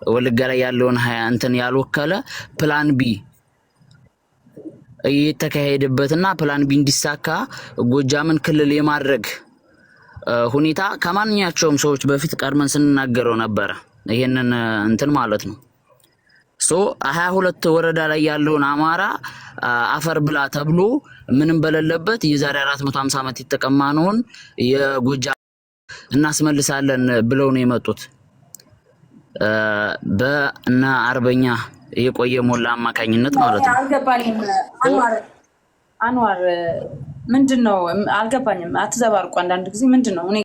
ወለጋ ላይ ያለውን እንትን ያልወከለ ፕላን ቢ እየተካሄደበትና ፕላን ቢ እንዲሳካ ጎጃምን ክልል የማድረግ ሁኔታ ከማንኛቸውም ሰዎች በፊት ቀድመን ስንናገረው ነበር። ይሄንን እንትን ማለት ነው። 22 ወረዳ ላይ ያለውን አማራ አፈር ብላ ተብሎ ምንም በሌለበት የዛሬ 450 ዓመት የተቀማነውን የጎጃም እናስመልሳለን ብለው ነው የመጡት። በእነ አርበኛ የቆየ ሞላ አማካኝነት ማለት ነው። አልገባኝም። አንዋር ምንድነው? አልገባኝም። አትዘባርቁ። አንዳንድ ጊዜ ምንድነው? እኔ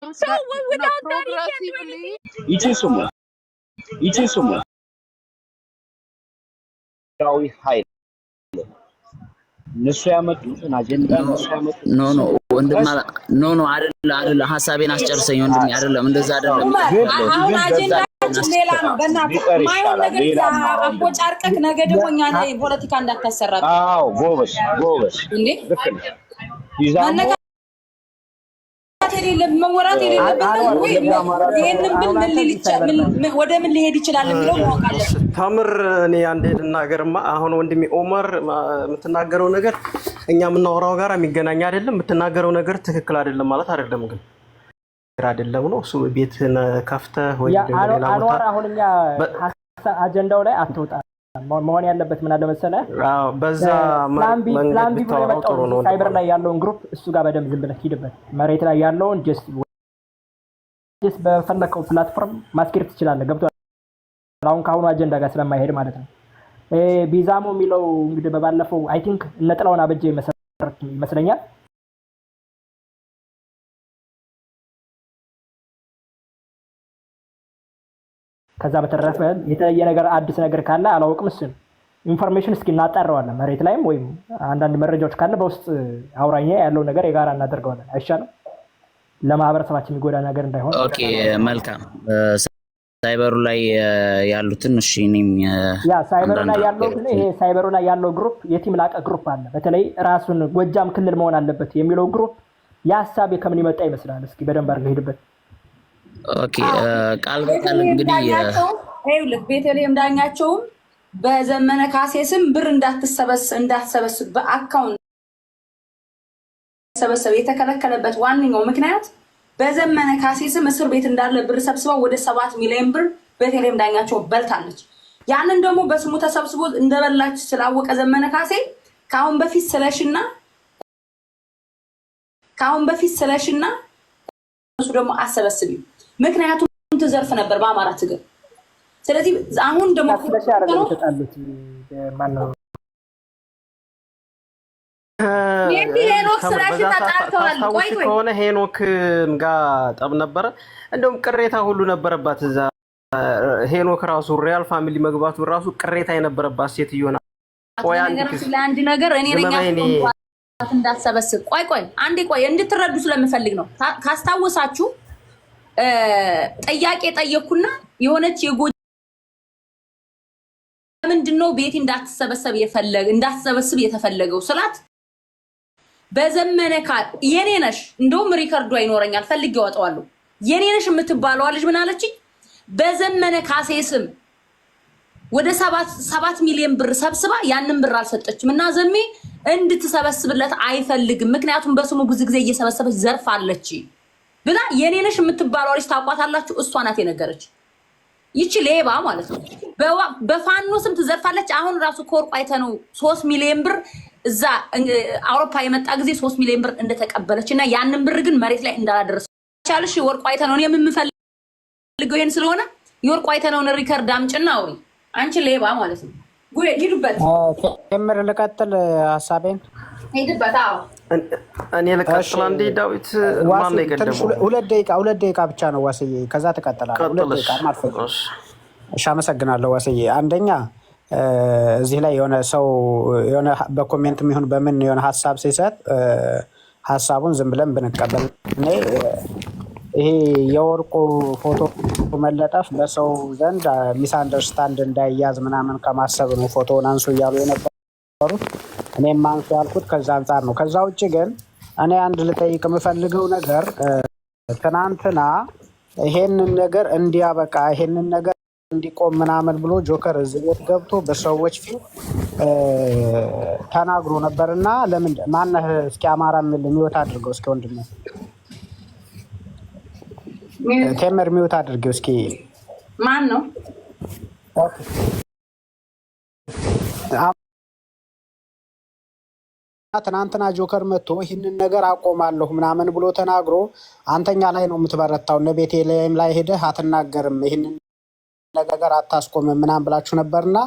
So without that, he can't do anything. ይቺ ኃይል እነሱ ያመጡትን አጀንዳ ኖ አይደለም ሐሳቤን አስጨርሰኝ ወንድሜ። አይደለም እንደዛ አይደለም። አሁን አጀንዳችን ሌላ ነው። በእናትህ ማይሆን ነገር አቦጫርቀክ ነገ ደግሞ እኛ ላይ ፖለቲካ እንዳታሰራ። አዎ ጎበስ እንዴ ልክ ነው። ይዛሙ መወራት የሌለበት ይሄንን ወደ ምን ሊሄድ ይችላል ብለው ማወቃለሁ። ታምር እኔ አንዴ ልናገርማ። አሁን ወንድሜ ኦመር የምትናገረው ነገር እኛ የምናወራው ጋር የሚገናኝ አይደለም። የምትናገረው ነገር ትክክል አይደለም ማለት አይደለም፣ ግን አይደለም ነው እሱ። ቤትን ከፍተህ ወይ ሌላ አንዋር አሁን እኛ አጀንዳው ላይ አትወጣ መሆን ያለበት ምን አለ መሰለህ? አዎ በዛ ፕላን ቢ ጥሩ ነው። ሳይበር ላይ ያለውን ግሩፕ እሱ ጋር በደንብ ዝም ብለህ ሂድበት። መሬት ላይ ያለውን ጀስት በፈለከው ፕላትፎርም ማስኬድ ትችላለህ። ገብቶሃል? አሁን ካሁኑ አጀንዳ ጋር ስለማይሄድ ማለት ነው። ቢዛሞ የሚለው እንግዲህ በባለፈው አይ ቲንክ ነጥላውን አበጀ መሰረት ይመስለኛል። ከዛ በተረፈ የተለየ ነገር አዲስ ነገር ካለ አላውቅም። እሱን ኢንፎርሜሽን እስኪ እናጣራዋለን። መሬት ላይም ወይም አንዳንድ መረጃዎች ካለ በውስጥ አውራኛ ያለው ነገር የጋራ እናደርገዋለን። አይሻልም? ለማህበረሰባችን የሚጎዳ ነገር እንዳይሆን። ኦኬ መልካም። ሳይበሩ ላይ ያሉትን እሺ እኔም ሳይበሩ ላይ ያለው ግን ይሄ ሳይበሩ ላይ ያለው ግሩፕ የቲም ላቀ ግሩፕ አለ። በተለይ ራሱን ጎጃም ክልል መሆን አለበት የሚለው ግሩፕ ያሳብ ከምን ይመጣ ይመስላል? እስኪ በደንብ አድርገህ ሄድበት። ኦኬ ቃል በቃል እንግዲህ ይኸውልህ ቤተልሔም ዳኛቸውም በዘመነ ካሴ ስም ብር እንዳትሰበስብ በአካውንት ሰበሰብ የተከለከለበት ዋነኛው ምክንያት በዘመነ ካሴ ስም እስር ቤት እንዳለ ብር ሰብስባ ወደ 7 ሚሊዮን ብር ቤተልሔም ዳኛቸው በልታለች። ያንን ደግሞ በስሙ ተሰብስቦ እንደበላች ስላወቀ ዘመነ ካሴ ካሁን በፊት ስለሽና እሱ ደግሞ አሰበስቢ ምክንያቱም ትዘርፍ ነበር በአማራ ትግል። ስለዚህ አሁን ደግሞ ከሆነ ሄኖክም ጋር ጠብ ነበረ። እንደውም ቅሬታ ሁሉ ነበረባት እዛ። ሄኖክ ራሱ ሪያል ፋሚሊ መግባቱ ራሱ ቅሬታ የነበረባት ሴትዮ ናት። አንድ ነገር እኔ ነኝ እንዳትሰበስብ ቆይ እንድትረዱ ስለምፈልግ ነው። ካስታወሳችሁ ጥያቄ ጠየቅኩና የሆነች ምንድነው ቤት እንዳትሰበስብ የተፈለገው ስላት በዘመነ የኔ ነሽ እንደውም ሪከርዱ አይኖረኛል ፈልጌ አወጣዋለሁ። የኔ ነሽ የምትባለው ልጅ ምን አለችኝ? በዘመነ ካሴ ስም ወደ 7 ሚሊዮን ብር ሰብስባ ያንን ብር አልሰጠችም እና ዘሜ እንድትሰበስብለት አይፈልግም ምክንያቱም በስሙ ብዙ ጊዜ እየሰበሰበች ዘርፋለች ብላ የኔ ነሽ የምትባለው ልጅ ታቋታላችሁ። እሷ ናት የነገረች። ይቺ ሌባ ማለት ነው። በፋኖ ስም ትዘርፋለች። አሁን ራሱ ከወርቁ አይተነው 3 ሚሊዮን ብር እዛ አውሮፓ የመጣ ጊዜ 3 ሚሊዮን ብር እንደተቀበለችና ያንን ብር ግን መሬት ላይ እንዳላደረሰ ቻልሽ። ወርቁ አይተነው ነው የምንፈልገው ይሄን ስለሆነ የወርቁ አይተነውን ሪከርድ አምጭና አውሪ። አንቺ ሌባ ማለት ነው። ሂዱበት። ቴምር ልቀጥል ሐሳቤን ሂዱበት። አዎ እኔ ልቀጥል አንዴ። ዳዊት ማን ነው የቀደመው? ሁለት ደቂቃ ብቻ ነው ዋስዬ፣ ከዛ ትቀጥላለህ። ሁለት ደቂቃ ማልፈጅ። እሺ አመሰግናለሁ ዋስዬ። አንደኛ እዚህ ላይ የሆነ ሰው የሆነ በኮሜንት የሚሆን በምን የሆነ ሀሳብ ሲሰጥ ሀሳቡን ዝም ብለን ብንቀበል ይሄ የወርቁ ፎቶ መለጠፍ በሰው ዘንድ ሚስ አንደርስታንድ እንዳይያዝ ምናምን ከማሰብ ነው ፎቶውን አንሱ እያሉ የነበሩት። እኔም አንሱ ያልኩት ከዛ አንጻር ነው። ከዛ ውጭ ግን እኔ አንድ ልጠይቅ የምፈልገው ነገር ትናንትና ይሄንን ነገር እንዲያበቃ ይሄንን ነገር እንዲቆም ምናምን ብሎ ጆከር እዚህ ቤት ገብቶ በሰዎች ፊት ተናግሮ ነበርና ለምን ማነህ እስኪ አማራ ሚውት አድርገው እስኪ ወንድሜ ቴምር ሚውት አድርገው እስኪ ማን ነው ትናንትና ጆከር መጥቶ ይህንን ነገር አቆማለሁ ምናምን ብሎ ተናግሮ አንተኛ ላይ ነው የምትበረታው ነቤቴ ላይ ሄደህ አትናገርም ይህንን ነገር አታስቆምም ምናምን ብላችሁ ነበርና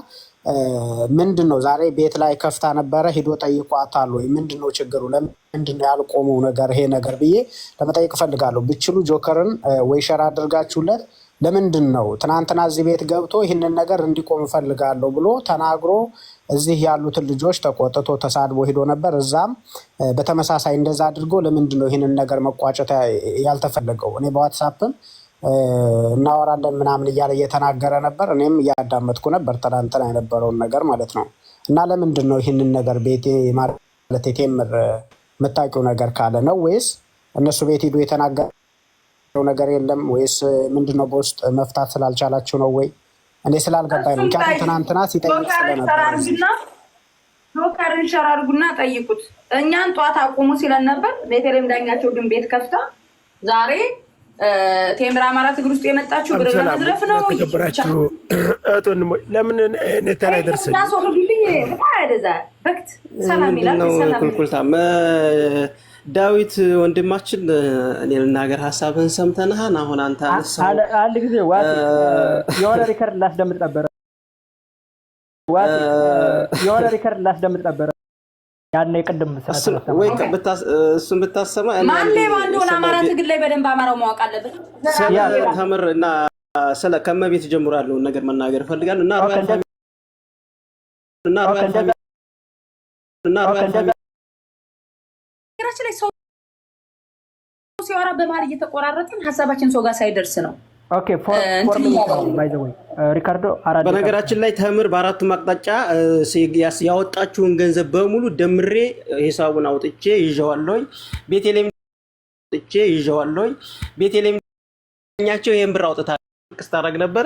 ምንድነው ዛሬ ቤት ላይ ከፍታ ነበረ ሄዶ ጠይቋታል ወይ ምንድነው ችግሩ ለምንድነው ያልቆመው ነገር ይሄ ነገር ብዬ ለመጠየቅ ፈልጋለሁ። ብችሉ ጆከርን ወይ ሸራ አድርጋችሁለት ለምንድነው ትናንትና እዚህ ቤት ገብቶ ይህንን ነገር እንዲቆም ፈልጋለሁ ብሎ ተናግሮ እዚህ ያሉትን ልጆች ተቆጥቶ ተሳድቦ ሄዶ ነበር። እዛም በተመሳሳይ እንደዛ አድርጎ ለምንድነው ይህንን ነገር መቋጨት ያልተፈለገው? እኔ በዋትስአፕም እናወራለን ምናምን እያለ እየተናገረ ነበር። እኔም እያዳመጥኩ ነበር ትናንትና የነበረውን ነገር ማለት ነው። እና ለምንድን ነው ይህንን ነገር ቤቴ ማለት ቴምር የምታውቂው ነገር ካለ ነው ወይስ እነሱ ቤት ሄዱ የተናገረው ነገር የለም ወይስ ምንድነው በውስጥ መፍታት ስላልቻላችሁ ነው ወይ? እኔ ስላልገባኝ ነው። ምክንያቱም ትናንትና ሲጠይቅ ስለነበር ጆከርን ሸር አድርጉና ጠይቁት። እኛን ጠዋት አቁሙ ሲለን ነበር። ቤተልሔም ዳኛቸው ግን ቤት ከፍታ ዛሬ ቴምር አማራ ትግል ውስጥ የመጣችሁ ብር ለመዝረፍ ነው። ተከበራችሁ እቶን ለምን ነታላ ደርሰኝ ሰላም ይላል። ዳዊት ወንድማችን እኔ ልናገር ሀሳብህን ሰምተናል። አሁን አንተ አንድ ጊዜ የሆነ ሪከርድ ላስደምጥ ነበር ያኔ ቅድም ወይ እሱን ብታሰማ ማን እንደሆነ አማራ ትግል ላይ በደንብ አማራው ማወቅ አለበት። ተምር እና ስለ ከመቤት ጀምሮ ያለውን ነገር መናገር እፈልጋለሁ እና ራችን ላይ ሰው ሲያወራ በመሀል እየተቆራረጥን ሀሳባችን ሰው ጋር ሳይደርስ ነው። ኦኬ ባይ ዘ ወይ ሪካርዶ አራዳ በነገራችን ላይ ተምር በአራቱም አቅጣጫ ያወጣችሁን ገንዘብ በሙሉ ደምሬ ሂሳቡን አውጥቼ ይዤዋለሁኝ። ቤተልሔም ኛቸው ይሄን ብር አውጥታ ስታረግ ነበር።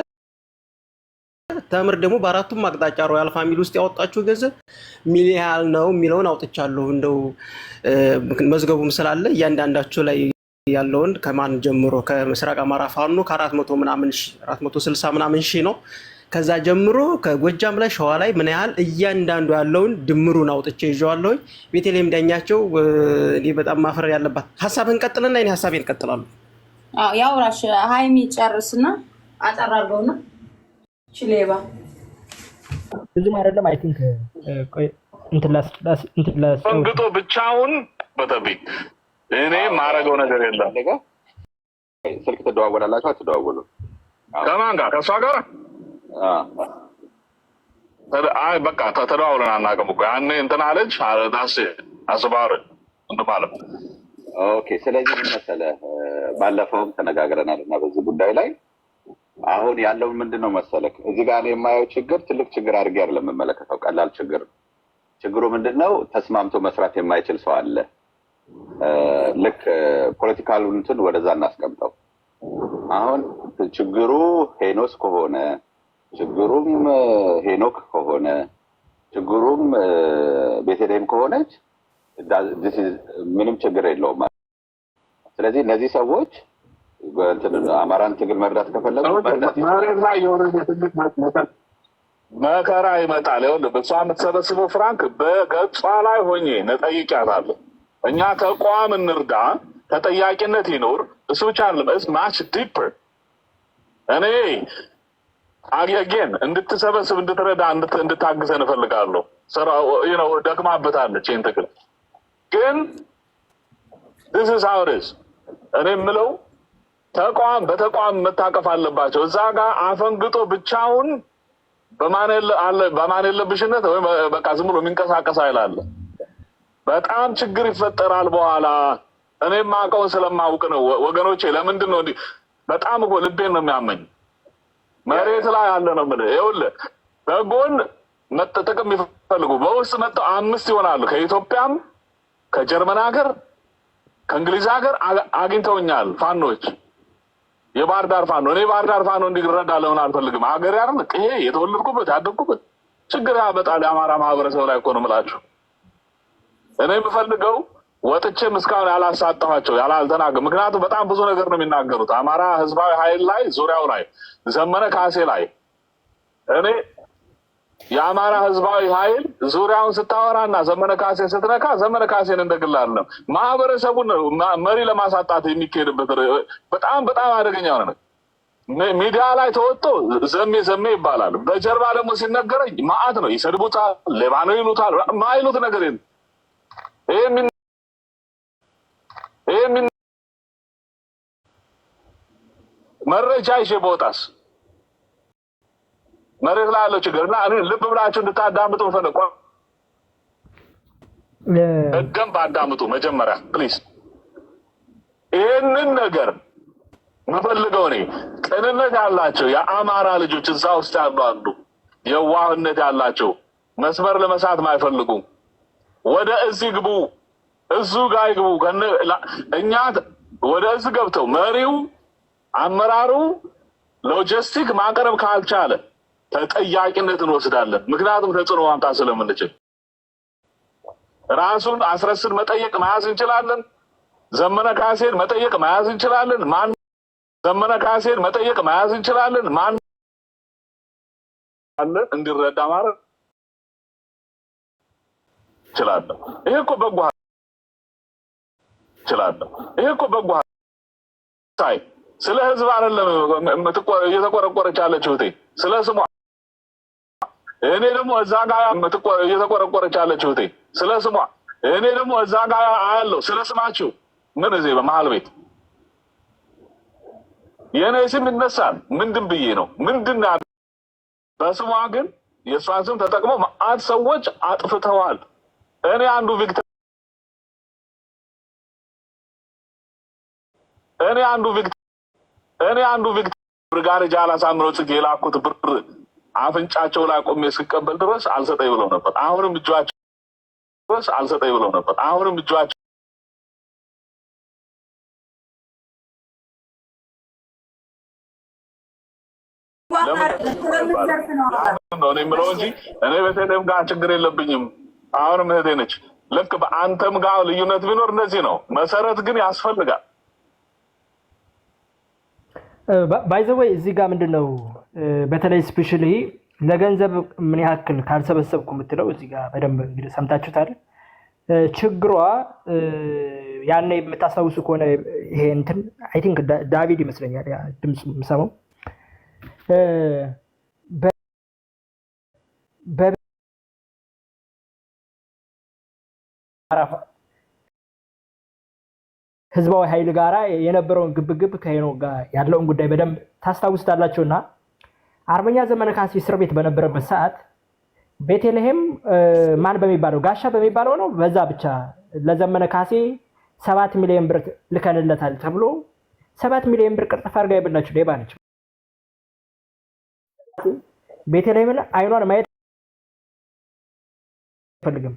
ተምር ደግሞ በአራቱም አቅጣጫ ሮያል ፋሚሊ ውስጥ ያወጣችሁ ገንዘብ ሚሊያል ነው የሚለውን አውጥቻለሁ። እንደው መዝገቡም ስላለ እያንዳንዳችሁ ላይ ያለውን ከማን ጀምሮ ከምስራቅ አማራ ፋኖ ከ400 ምናምን 460 ምናምን ሺህ ነው። ከዛ ጀምሮ ከጎጃም ላይ ሸዋ ላይ ምን ያህል እያንዳንዱ ያለውን ድምሩን አውጥቼ ይዤዋለሁ። ቤተልሔም ዳኛቸው እኔ በጣም ማፈር ያለባት ሐሳብን ቀጥልና እኔ ሐሳቤን ቀጥላለሁ። ያው ራሽ ሃይሚ ጨርስና አጠራርገውና ችሌባ ብዙም አይደለም። አይ ቲንክ እንትላስ እንግጦ ብቻውን በተብይ እኔ ማረገው ነገር የለም። ስልክ ተደዋወላላችሁ አትደዋወሉ? ከማን ጋር? ከሷ ጋር አይ በቃ ተደዋውለን አናውቅም እኮ ያኔ እንትን አለች አረዳስ አስባር እንደማለት። ኦኬ ስለዚህ ምን መሰለህ ባለፈውም ተነጋግረናል እና በዚህ ጉዳይ ላይ አሁን ያለው ምንድነው መሰለህ እዚህ ጋር የማየው ችግር ትልቅ ችግር አድርጌ አይደለም የምመለከተው፣ ቀላል ችግር። ችግሩ ምንድነው ተስማምቶ መስራት የማይችል ሰው አለ። ልክ ፖለቲካሉን እንትን ወደዛ እናስቀምጠው። አሁን ችግሩ ሄኖስ ከሆነ ችግሩም ሄኖክ ከሆነ ችግሩም ቤተልሔም ከሆነች ምንም ችግር የለውም። ስለዚህ እነዚህ ሰዎች አማራን ትግል መርዳት ከፈለጉ መከራ ይመጣል። ይኸውልህ እሷ የምትሰበስበው ፍራንክ በገጿ ላይ ሆኜ ነጠይቂያታለሁ። እኛ ተቋም እንርዳ፣ ተጠያቂነት ይኖር። እሱ ብቻ አይደለም፣ እስ ማች ዲፐር። እኔ አገጌን እንድትሰበስብ እንድትረዳ እንድታግዘን እፈልጋለሁ። ስራው ደክማበታለች ይህን ትግል ግን this is how it is። እኔ የምለው ተቋም በተቋም መታቀፍ አለባቸው። እዛ ጋር አፈንግጦ ብቻውን በማን የለብሽነት ወይ በቃ ዝም ብሎ የሚንቀሳቀስ አይላለ በጣም ችግር ይፈጠራል በኋላ። እኔም ማውቀውን ስለማውቅ ነው ወገኖቼ። ለምንድን ነው በጣም እኮ ልቤን ነው የሚያመኝ። መሬት ላይ ያለ ነው የምልህ። ይኸውልህ በጎን መጠቀም የሚፈልጉ በውስጥ መጥተው 5 ይሆናሉ። ከኢትዮጵያም ከጀርመን ሀገር ከእንግሊዝ ሀገር አግኝተውኛል ፋኖች። የባህር ዳር ፋኖ እኔ ባህር ዳር ፋኖ እንዲረዳ ለምን አልፈልግም? ሀገር ያርን ይሄ የተወለድኩበት ያደግኩበት ችግር ያመጣል። የአማራ ማህበረሰብ ላይ እኮ ነው የምላችሁ። እኔ የምፈልገው ወጥቼም እስካሁን ያላሳጣኋቸው ያላልተናገር። ምክንያቱም በጣም ብዙ ነገር ነው የሚናገሩት አማራ ህዝባዊ ኃይል ላይ ዙሪያው ላይ ዘመነ ካሴ ላይ እኔ የአማራ ህዝባዊ ኃይል ዙሪያውን ስታወራና ዘመነ ካሴ ስትነካ ዘመነ ካሴን እንደግል አይደለም ማህበረሰቡን መሪ ለማሳጣት የሚካሄድበት በጣም በጣም አደገኛ ነው። ሚዲያ ላይ ተወጥቶ ዘሜ ይባላል። በጀርባ ደግሞ ሲነገረኝ ማአት ነው። ይሰድቡታል፣ ሌባ ነው ይሉታል። ማይሉት ነገር የለም። ይሄ መረጃ ይዤ በወጣስ መሬት ላይ ያለው ችግር እና እኔ ልብ ብላችሁ እንድታዳምጡ ፈለኳ። በደንብ አዳምጡ መጀመሪያ ፕሊዝ። ይህንን ነገር የምፈልገው እኔ ቅንነት ያላቸው የአማራ ልጆች እዛ ውስጥ ያሉ አሉ፣ የዋህነት ያላቸው መስመር ለመሳት ማይፈልጉ ወደ እዚህ ግቡ፣ እዙ ጋር ይግቡ። እኛ ወደ እዚህ ገብተው መሪው አመራሩ ሎጂስቲክ ማቅረብ ካልቻለ ተጠያቂነት እንወስዳለን። ምክንያቱም ተጽዕኖ ማምጣት ስለምንችል ራሱን አስረስን መጠየቅ መያዝ እንችላለን። ዘመነ ካሴን መጠየቅ መያዝ እንችላለን። ማን ዘመነ ካሴን መጠየቅ መያዝ እንችላለን። ማን አለ እንዲረዳ ማለት ይችላል። ይሄ እኮ በጓ ይችላል። ይሄ እኮ በጓ ሳይ ስለ ህዝብ አይደለም እየተቆረቆረች ያለችው ስለ ስሟ። እኔ ደግሞ እዛ ጋር እየተቆረቆረች ያለችው ስለ ስሟ። እኔ ደግሞ እዛ ጋር አያለው ስለ ስማችሁ ምን እዚህ በመሀል ቤት የኔ ስም ይነሳል። ምንድን ብዬ ነው ምንድን በስሟ ግን የእሷን ስም ተጠቅመው መዓት ሰዎች አጥፍተዋል። እኔ አንዱ ቪክተር ብርጋዴ ጃላ ሳምነው ጽጌ የላኩት ብር አፍንጫቸው ላይ ቆሜ እስክቀበል ድረስ አልሰጠኝ ብለው ነበር። አሁንም እጃቸው ድረስ አልሰጠኝ ብለው ነበር። አሁንም እጃቸው ነው የምለው እንጂ እኔ በተለይም ጋር ችግር የለብኝም። አሁንም እህቴ ነች። ልክ በአንተም ጋር ልዩነት ቢኖር እንደዚህ ነው። መሰረት ግን ያስፈልጋል። ባይ ዘ ወይ እዚህ ጋር ምንድነው በተለይ ስፔሻሊ ለገንዘብ ምን ያክል ካልሰበሰብኩ የምትለው እዚህ ጋር በደንብ እንግዲህ ሰምታችሁታል። ችግሯ ያኔ የምታስታውሱ ከሆነ ይሄ እንትን አይ ቲንክ ዳቪድ ይመስለኛል ያ ድምጽ የምሰማው ህዝባዊ ኃይል ጋራ የነበረውን ግብግብ ከሄኖክ ጋር ያለውን ጉዳይ በደንብ ታስታውስታላችሁና አርበኛ ዘመነ ካሴ እስር ቤት በነበረበት ሰዓት ቤተልሔም ማን በሚባለው ጋሻ በሚባለው ነው በዛ ብቻ ለዘመነ ካሴ 7 ሚሊዮን ብር ልከንለታል ተብሎ 7 ሚሊዮን ብር ቅርጥፍ አድርጋ የበላችሁ ሌባ ነች። ቤተልሔምን አይኗን ማየት ፈልግም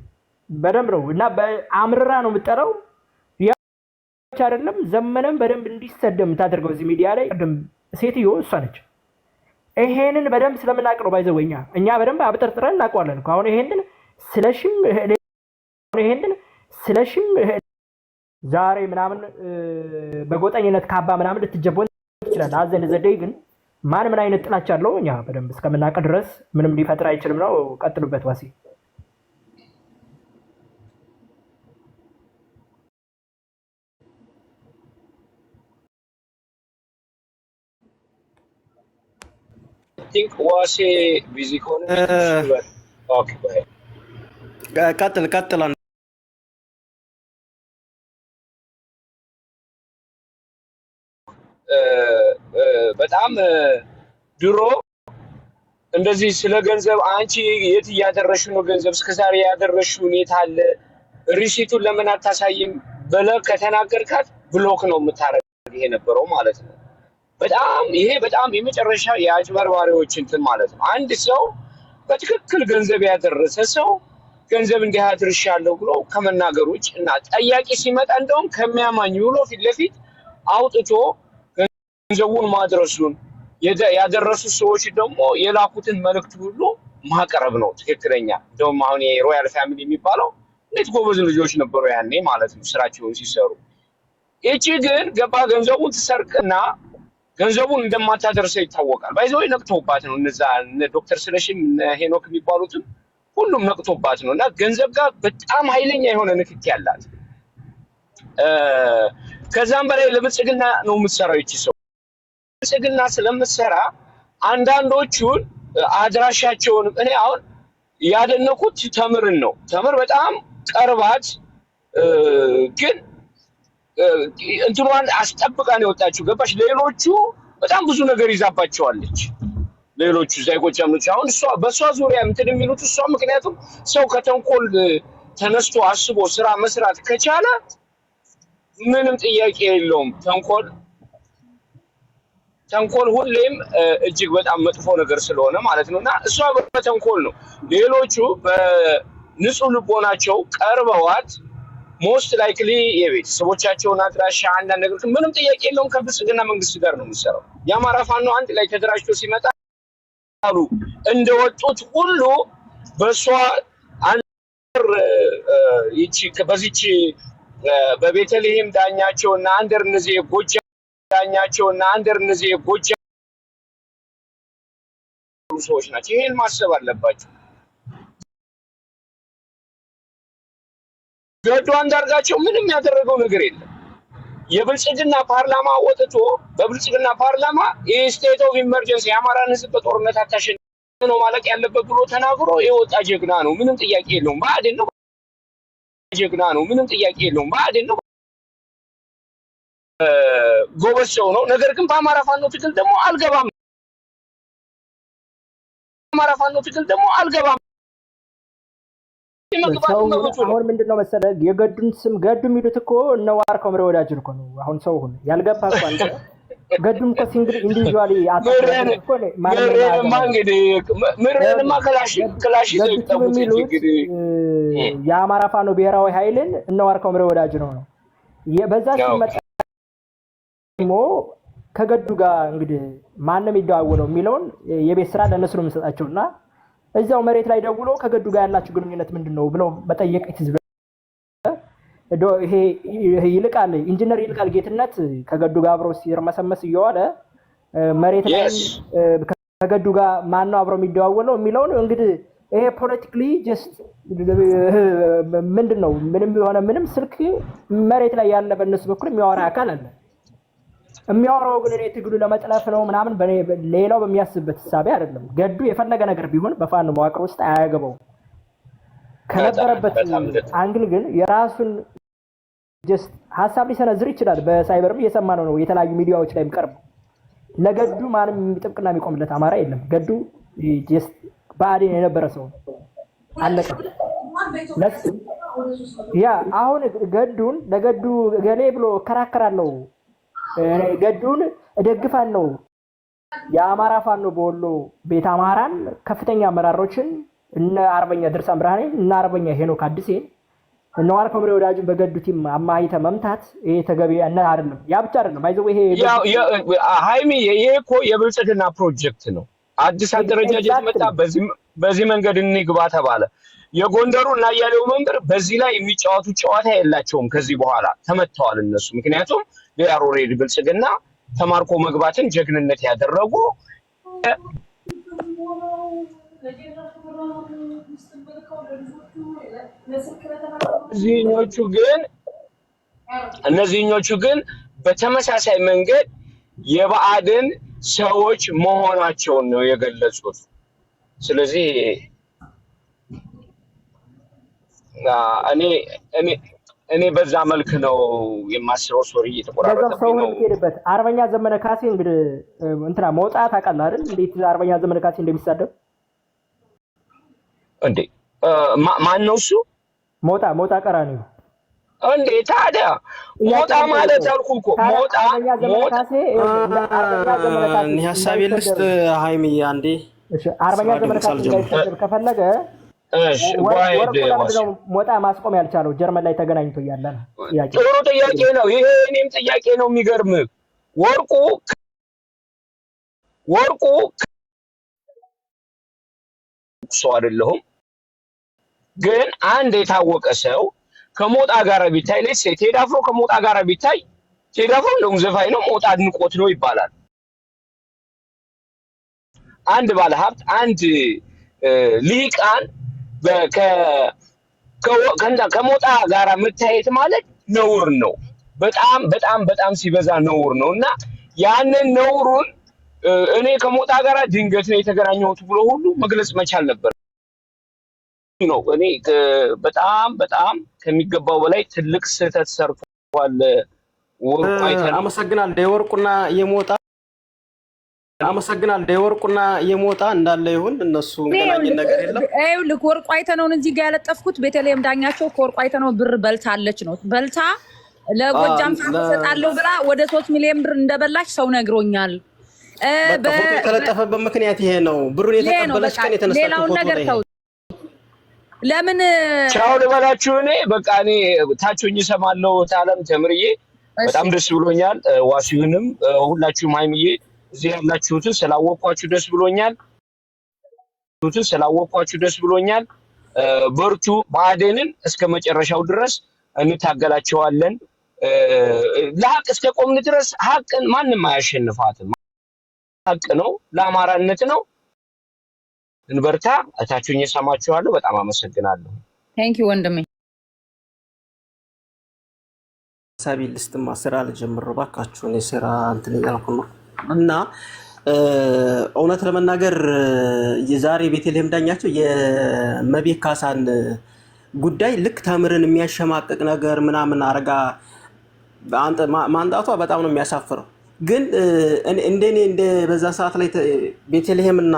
በደንብ ነው እና በአምርራ ነው የምጠራው አይደለም። ዘመነም በደንብ እንዲሰደም ታደርገው እዚህ ሚዲያ ላይ ቀደም ሴትዮ እሷ ነች። ይሄንን በደንብ ስለምናቅ ነው ባይዘወኛ እኛ በደንብ አብጠርጥረን እናውቀዋለን እኮ። አሁን ይሄንን ስለሽም ዛሬ ምናምን በጎጠኝነት ካባ ምናምን ልትጀቦን ይችላል። አዘን ዘደይ ግን ማን ምን አይነት ጥላቻ አለው እኛ በደንብ እስከምናውቅ ድረስ ምንም ሊፈጥር አይችልም ነው። ቀጥሉበት ዋሲ። ቲንክ ዋሴ ቢዚ ከሆነ ኦኬ ቀጥል በጣም ድሮ እንደዚህ ስለ ገንዘብ አንቺ የት እያደረሽ ነው ገንዘብ እስከዛሬ ያደረሽ ሁኔታ አለ ሪሲቱን ለምን አታሳይም ብለህ ከተናገርካት ብሎክ ነው የምታረግ ይሄ ነበረው ማለት ነው። በጣም የመጨረሻ የአጭበርባሪዎች እንትን ማለት ነው። አንድ ሰው በትክክል ገንዘብ ያደረሰ ሰው ገንዘብ እንዲህ አድርሻለሁ ብሎ ከመናገር ውጭ እና ጠያቂ ሲመጣ እንደውም ከሚያማኝ ብሎ ፊት ለፊት አውጥቶ ገንዘቡን ማድረሱን ያደረሱ ሰዎች ደግሞ የላኩትን መልእክት ሁሉ ማቀረብ ነው ትክክለኛ። እንደውም አሁን የሮያል ፋሚሊ የሚባለው እንዴት ጎበዝ ልጆች ነበሩ ያኔ ማለት ነው ስራቸውን ሲሰሩ። እቺ ግን ገባ ገንዘቡን ትሰርቅና ገንዘቡን እንደማታደርሰው ይታወቃል። ባይዘው ነቅቶባት ነው እነዛ ዶክተር ስለሽም ሄኖክ የሚባሉትም ሁሉም ነቅቶባት ነው። እና ገንዘብ ጋር በጣም ኃይለኛ የሆነ ንክኪ ያላት ከዛም በላይ ለብልጽግና ነው የምትሰራው ይቺ ሰው። ብልጽግና ስለምትሰራ አንዳንዶቹን አድራሻቸውን እኔ አሁን ያደነኩት ተምርን ነው። ተምር በጣም ቀርባት ግን እንትኗን አስጠብቃ ነው የወጣችው። ገባሽ? ሌሎቹ በጣም ብዙ ነገር ይዛባቸዋለች። ሌሎቹ ዛይጎቻምኖች አሁን እሷ በእሷ ዙሪያ እንትን የሚሉት እሷ ምክንያቱም ሰው ከተንኮል ተነስቶ አስቦ ስራ መስራት ከቻለ ምንም ጥያቄ የለውም። ተንኮል ሁሌም እጅግ በጣም መጥፎ ነገር ስለሆነ ማለት ነውና እሷ በተንኮል ነው። ሌሎቹ በንጹህ ልቦናቸው ቀርበዋት ሞስት ላይክሊ የቤተሰቦቻቸውን አድራሻ አንዳንድ ነገር ምንም ጥያቄ የለውም ከብልጽግና መንግስት ጋር ነው የሚሰራው። የአማራ ፋኖ አንድ ላይ ተደራጅቶ ሲመጣ አሉ እንደወጡት ሁሉ በሷ አንደር በዚች በቤተልሔም ዳኛቸውና አንደር እነዚህ ጎጃም ዳኛቸውና አንደር እነዚህ ጎጃም ሰዎች ናቸው። ይሄን ማሰብ አለባቸው። ገዱ አንዳርጋቸው ምንም ያደረገው ነገር የለም። የብልጽግና ፓርላማ ወጥቶ በብልጽግና ፓርላማ የስቴት ኦፍ ኢመርጀንሲ የአማራን ህዝብ በጦርነት አታሸንፍ ነው ማለቅ ያለበት ብሎ ተናግሮ የወጣ ጀግና ነው። ምንም ጥያቄ የለውም። ብአዴን ነው ጀግና ነው። ምንም ጥያቄ የለውም። ብአዴን ነው ጎበዝ ሰው ነው። ነገር ግን በአማራ ፋኖ ትግል ደግሞ አልገባም። አሁን ምንድነው መሰለህ የገዱን ስም ገዱ የሚሉት እኮ እነ ዋርካው ምረ ወዳጅ እኮ ነው። አሁን ሰው ሁን ያልገባ እኮ አንተ ገዱን እኮ ሲንግል ኢንዲቪጁዋሊ አጣጣለ እኮ ነው ምረማ ክላሽ ይዘው እንግዲህ የአማራ ፋኖ ብሔራዊ ኃይልን እነ ዋርካው ምረ ወዳጅ ነው። በዛ ሲመጣ ሞ ከገዱ ጋር እንግዲህ ማንም ይደዋወለው የሚለውን የቤት ስራ ለነሱ ነው የምሰጣቸውና እዛው መሬት ላይ ደውሎ ከገዱ ጋር ያላችሁ ግንኙነት ምንድነው ብለው መጠየቅ ይትዝ ይሄ ይልቃል ኢንጂነር ይልቃል ጌትነት ከገዱ ጋር አብሮ ሲርመሰመስ እየዋለ መሬት ላይ ከገዱ ጋር ማን ነው አብሮ የሚደዋወለው የሚለውን እንግዲህ ይሄ ፖለቲካሊ ጀስት ምንድነው ምንም ስልክ መሬት ላይ ያለ በእነሱ በኩል የሚያወራ አካል አለ። የሚያወራው ግን እኔ ትግሉ ለመጥለፍ ነው ምናምን ሌላው በሚያስብበት ሐሳብ አይደለም። ገዱ የፈለገ ነገር ቢሆን በፋኖ መዋቅር ውስጥ አያገባው ከነበረበት አንግል ግን የራሱን ጀስት ሐሳብ ሊሰነዝር ይችላል። በሳይበርም እየሰማነው ነው የተለያዩ ሚዲያዎች ላይ የሚቀርቡ ለገዱ ማንም የሚጥብቅና የሚቆምለት አማራ የለም። ገዱ ጀስት ብአዴን የነበረ ሰው አለቀ። ያ አሁን ገዱን ለገዱ ገሌ ብሎ እከራከራለሁ ገዱን እደግፋለሁ የአማራ ፋኖ በወሎ ቤት አማራን ከፍተኛ አመራሮችን እነ አርበኛ ድርሳም ብርሃኔ እና አርበኛ ሄኖክ አዲሴን እነ ዋርካው ምረ ወዳጅን በገዱ ቲም አማይተ መምታት ይሄ ተገቢ እና አይደለም። ያ ብቻ አይደለም ባይዘው ይሄ ሃይሚ ይሄ እኮ የብልጽግና ፕሮጀክት ነው። አዲስ አደረጃጀት መጣ። በዚህ መንገድ እንግባ ተባለ። የጎንደሩ እና ያለው መንበር በዚህ ላይ የሚጫወቱ ጨዋታ የላቸውም። ከዚህ በኋላ ተመተዋል እነሱ። ምክንያቱም ኦልሬዲ ብልጽግና ተማርኮ መግባትን ጀግንነት ያደረጉ እነዚህኞቹ ግን በተመሳሳይ መንገድ የብአዴን ሰዎች መሆናቸውን ነው የገለጹት። ስለዚህ እኔ በዛ መልክ ነው የማስበው። ሶሪ እየተቆራረጠብኝ ነው። ሄድበት አርበኛ ዘመነ ካሴ እንግዲህ እንትና መውጣት አቃል አይደል? እንዴት አርበኛ ዘመነ ካሴ እንደሚሳደብ እንዴ? ማን ነው እሱ? ሞጣ ቀራኒዮ እንዴ? ታዲያ ሞጣ ማለት አልኩ እኮ ሞጣ ሀሳብ ልስጥ ሃይሚዬ አንዴ። እሺ አርበኛ ዘመነ ካሴ ከፈለገ እሺ ሞጣ ማስቆም ያልቻለው ጀርመን ላይ ተገናኝቶ እያለ ነው። ጥሩ ጥያቄ ነው ይሄ። እኔም ጥያቄ ነው የሚገርም። ወርቁ ሰው አይደለሁም፣ ግን አንድ የታወቀ ሰው ከሞጣ ጋር ቢታይ ለሴ ቴዲ አፍሮ ከሞጣ ጋር ቢታይ ቴዲ አፍሮ እንደውም ዘፋኝ ነው፣ ሞጣ አድንቆት ነው ይባላል። አንድ ባለሀብት አንድ ሊቃን ከሞጣ ጋር መታየት ማለት ነውር ነው። በጣም በጣም በጣም ሲበዛ ነውር ነው። እና ያንን ነውሩን እኔ ከሞጣ ጋር ድንገት ነው የተገናኘሁት ብሎ ሁሉ መግለጽ መቻል ነበር ነው። እኔ በጣም በጣም ከሚገባው በላይ ትልቅ ስህተት ሰርቷል ወርቁ አይተን። አመሰግናለሁ። የወርቁና የሞጣ እንዳለ ይሁን እነሱ ገናኝ ነገር የለም። ልክ ወርቁ አይተነውን እዚህ ጋር ያለጠፍኩት ቤተልሔም ዳኛቸው ከወርቁ አይተነው ብር በልታለች ነው። በልታ ለጎጃም ታሰጣለሁ ብላ ወደ 3 ሚሊዮን ብር እንደበላች ሰው ነግሮኛል። በፎቶ የተለጠፈበት ምክንያት ይሄ ነው። ብሩን የተቀበለች ቀን የተነሳችው ሌላውን ነገር ተው። ለምን ቻው ልበላችሁ። እኔ በቃ እኔ ታቾኝ ሰማለው ታለም ተምርዬ በጣም ደስ ብሎኛል። ዋሲሁንም ሁላችሁም ሃይሚዬ እዚህ ያላችሁትን ስላወቅኳችሁ ደስ ብሎኛል። በርቱ። ብአዴንን እስከ መጨረሻው ድረስ እንታገላቸዋለን። ለሀቅ እስከ ቆምን ድረስ ሀቅን ማንም አያሸንፋትም። ሀቅ ነው፣ ለአማራነት ነው። እንበርታ። እታችሁኝ ሰማችኋለሁ። በጣም አመሰግናለሁ። ቴንክ ዩ ወንድሜ። ሳቢል ልስጥማ ስራ ልጀምር ባካችሁ። እኔ ስራ እንትን እያልኩ ነው እና እውነት ለመናገር የዛሬ ቤተልሔም ዳኛቸው የመቤት ካሳን ጉዳይ ልክ ተምርን የሚያሸማቅቅ ነገር ምናምን አርጋ ማንጣቷ በጣም ነው የሚያሳፍረው። ግን እንደኔ እንደ በዛ ሰዓት ላይ ቤተልሔምና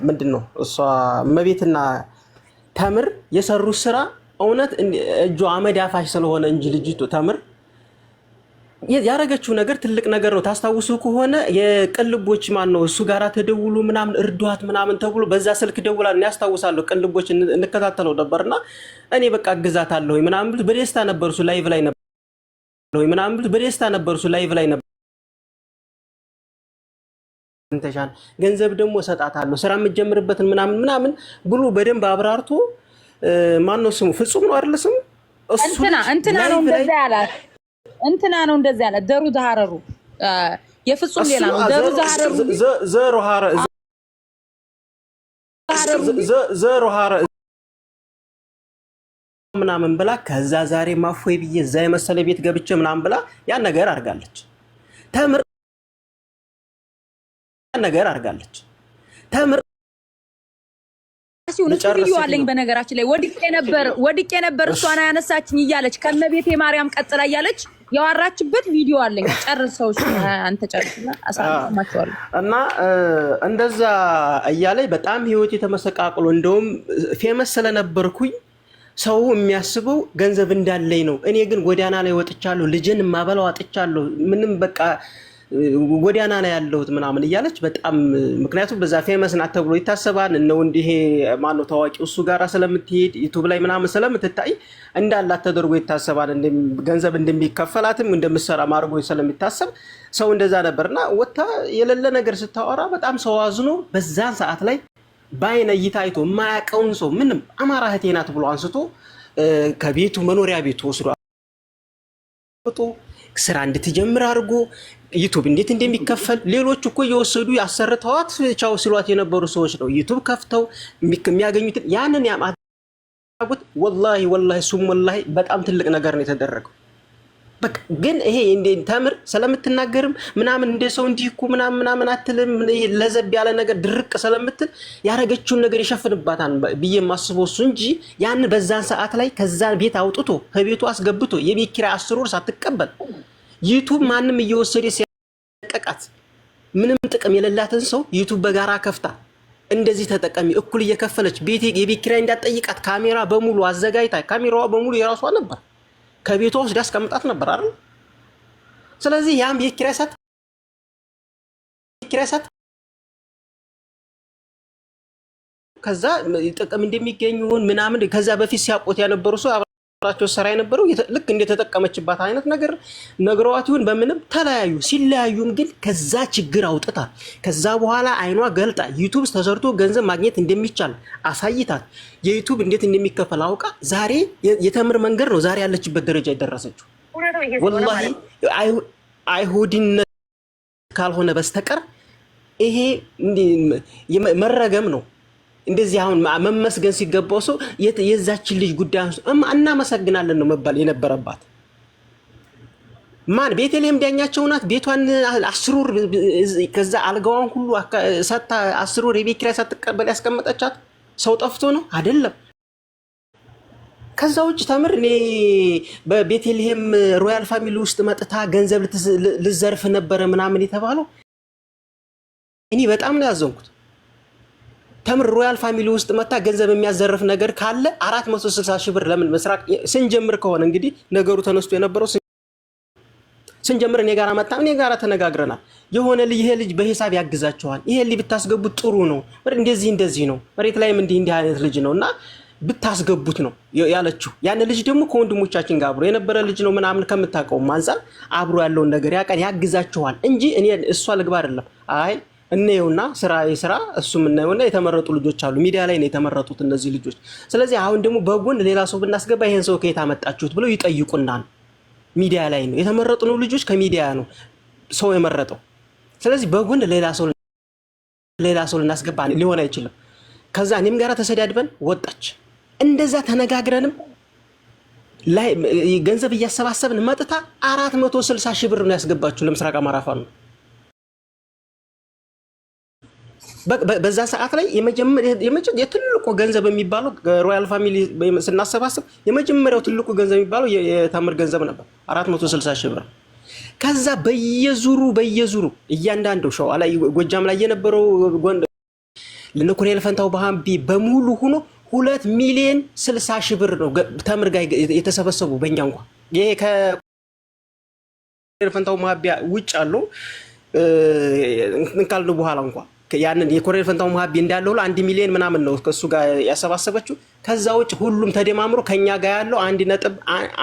ምንድነው እሷ መቤትና ተምር የሰሩት ስራ እውነት እጁ አመድ አፋሽ ስለሆነ እንጂ ልጅቱ ተምር ያረጋችው ነገር ትልቅ ነገር ነው። ታስታውሱ ከሆነ የቅልቦች ማን ነው እሱ ጋራ ተደውሉ ምናምን እርዷት ምናምን ተብሎ በዛ ስልክ ደውላን ያስታውሳለሁ። ቅልቦች እንከታተለው ነበርና እኔ በቃ ግዛታለሁ ምናምን ብሎ በደስታ ነበር እሱ ላይቭ ላይ ነበር እንተሻን ገንዘብ ደግሞ ሰጣታለሁ ስራ የምትጀምርበትን ምናምን ብሎ በደንብ አብራርቶ ማን ነው ስሙ ፍጹም ነው አይደል ስሙ እንትና ነው እንደዛ ያላት እንትና ነው እንደዛ ያለ ደሩ ዛሃረሩ የፍጹም ሌላ ነው። ደሩ ዛሃረሩ ዘሩ ሀረ ምናምን ብላ ከዛ ዛሬ ማፎይ ብዬ እዛ የመሰለ ቤት ገብቼ ምናምን ብላ ያን ነገር አርጋለች። ተምር ቪዲዮ አለኝ በነገራችን ላይ ወድቄ ነበር እሷን ያነሳችኝ እያለች ከመቤቴ ማርያም ቀጥላ እያለች ያወራችበት ቪዲዮ አለኝ። ጨርሰው አንተ ጨርሰና አሳማቸዋለሁ። እና እንደዛ እያለኝ በጣም ህይወት የተመሰቃቅሎ እንደውም ፌመስ ስለነበርኩኝ ሰው የሚያስበው ገንዘብ እንዳለኝ ነው። እኔ ግን ጎዳና ላይ ወጥቻለሁ፣ ልጅን ማበላው አጥቻለሁ፣ ምንም በቃ ጎዳና ላይ ያለሁት ምናምን እያለች በጣም ምክንያቱም በዛ ፌመስ ናት ተብሎ ይታሰባል። ነው እንዲህ ማን ነው ታዋቂው እሱ ጋራ ስለምትሄድ ዩቲዩብ ላይ ምናምን ስለምትታይ እንዳላት ተደርጎ ይታሰባል። ገንዘብ እንደሚከፈላትም እንደምትሰራ ማርጎ ስለሚታሰብ ሰው እንደዛ ነበርና ወጣ የሌለ ነገር ስታወራ በጣም ሰው አዝኖ በዛን ሰዓት ላይ ባይነ ይታይቶ ማያቀውን ሰው ምንም አማራ እህቴ ናት ብሎ አንስቶ ከቤቱ መኖሪያ ቤቱ ወስዶ ስራ እንድትጀምር አድርጎ ዩቲዩብ እንዴት እንደሚከፈል ሌሎች እኮ እየወሰዱ ያሰርተዋት ቻው ሲሏት የነበሩ ሰዎች ነው ዩቲዩብ ከፍተው የሚያገኙት ያንን ያማጉት ወላሂ ሱም ወላሂ በጣም ትልቅ ነገር ነው የተደረገው። በቃ ግን ይሄ እንደ ተምር ስለምትናገርም ምናምን እንደ ሰው እንዲኩ ምናምን አትልም ለዘብ ያለ ነገር ድርቅ ስለምትል ያረገችውን ነገር ይሸፍንባታል ብዬ ማስበው እሱ እንጂ ያን በዛን ሰዓት ላይ ከዛ ቤት አውጥቶ ከቤቱ አስገብቶ የቤት ኪራይ 10 ወር ሳትቀበል ዩቲዩብ ማንም እየወሰደ ሲያቀቃት ምንም ጥቅም የሌላትን ሰው ዩቲዩብ በጋራ ከፍታ እንደዚህ ተጠቀሚ እኩል እየከፈለች የቤት ኪራይ እንዳትጠይቃት ካሜራ በሙሉ አዘጋጅታ ካሜራዋ በሙሉ የራሷ ነበር ከቤቷ ወስዳ አስቀምጣት ነበር አይደል ስለዚህ ያም ቤት ኪራይ ሳት ከዛ ጥቅም እንደሚገኙን ምናምን ከዛ በፊት ሲያቆት ያነበሩ ሰው አብራቸው ሰራ የነበረው ልክ እንደተጠቀመችባት አይነት ነገር ነግረዋት ይሁን በምንም ተለያዩ ሲለያዩም ግን ከዛ ችግር አውጥታ ከዛ በኋላ አይኗ ገልጣ ዩቲዩብ ተሰርቶ ገንዘብ ማግኘት እንደሚቻል አሳይታት የዩቲዩብ እንዴት እንደሚከፈል አውቃ ዛሬ የተምር መንገድ ነው ዛሬ ያለችበት ደረጃ ይደረሰችው ወላሂ አይሁዲነት ካልሆነ በስተቀር ይሄ መረገም ነው እንደዚህ አሁን መመስገን ሲገባው ሰው የዛችን ልጅ ጉዳይ እናመሰግናለን ነው መባል የነበረባት ማን ቤተልሔም ዳኛቸው ናት ቤቷን 10 ወር ከዛ አልጋዋን ሁሉ ሰታ 10 ወር የቤት ኪራይ ሳትቀበል ያስቀመጠቻት ሰው ጠፍቶ ነው አይደለም ከዛ ውጭ ተምር እኔ በቤተልሔም ሮያል ፋሚሊ ውስጥ መጥታ ገንዘብ ልዘርፍ ነበር ምናምን የተባለው እኔ በጣም ነው ያዘንኩት ተምር ሮያል ፋሚሊ ውስጥ መታ ገንዘብ የሚያዘርፍ ነገር ካለ 460 ሺህ ብር ለምን መስራቅ ስንጀምር ከሆነ እንግዲህ ነገሩ ተነስቶ የነበረው ስንጀምር እኔ ጋር መጣ እኔ ጋር ተነጋግረናል የሆነ ይሄ ልጅ በሂሳብ ያግዛቸዋል ይሄ ልጅ ብታስገቡት ጥሩ ነው እንደዚህ ነው መሬት ላይም እንዲህ አይነት ልጅ ነውና ብታስገቡት ነው ያለችው ያን ልጅ ደግሞ ከወንድሞቻችን ጋር አብሮ የነበረ ልጅ ነው ምናምን ከምታቀው ማንሳር አብሮ ያለው ነገር ያቀን ያግዛቸዋል እንጂ እኔ እሷ ልግባ አይደለም አይ እነየውና ስራ እሱም እናየውና የተመረጡ ልጆች አሉ ሚዲያ ላይ ነው የተመረጡት እነዚህ ልጆች ስለዚህ አሁን ደግሞ በጎን ሌላ ሰው ብናስገባ ይሄን ሰው ከየት አመጣችሁት ብለው ይጠይቁናል ሚዲያ ላይ ነው የተመረጡ ነው ልጆች ከሚዲያ ነው ሰው የመረጠው ስለዚህ በጎን ሌላ ሰው ልናስገባ ሊሆን አይችልም ከዛ እኔም ጋራ ተሰዳድበን ወጣች እንደዛ ተነጋግረንም ላይ ገንዘብ እያሰባሰብን መጥታ 460 ሺህ ብር ነው ያስገባችሁ ለምስራቅ አማራ ፋኖ ነው በዛ ሰዓት ላይ የትልቁ ገንዘብ የሚባለው ሮያል ፋሚሊ ስናሰባስብ የመጀመሪያው ትልቁ ገንዘብ የሚባለው የተምር ገንዘብ ነበር 460 ሺህ ብር ከዛ በየዙሩ እያንዳንዱ ሸዋ ላይ ጎጃም ላይ የነበረው ለኮሎኔል ፈንታው በሃምቢ በሙሉ ሆኖ 2 ሚሊዮን 60 ሺህ ብር ነው ተምር ጋር የተሰበሰቡ በእኛ እንኳን ይሄ ከኮሎኔል ፈንታው ማቢያ ውጭ አለው እንካልዱ በኋላ እንኳን ያንን የኮሎኔል ፈንታው ማቢ እንዳለው 1 ሚሊዮን ምናምን ነው ከሱ ጋር ያሰባሰበችው ከዛ ውጭ ሁሉም ተደማምሮ ከኛ ጋር ያለው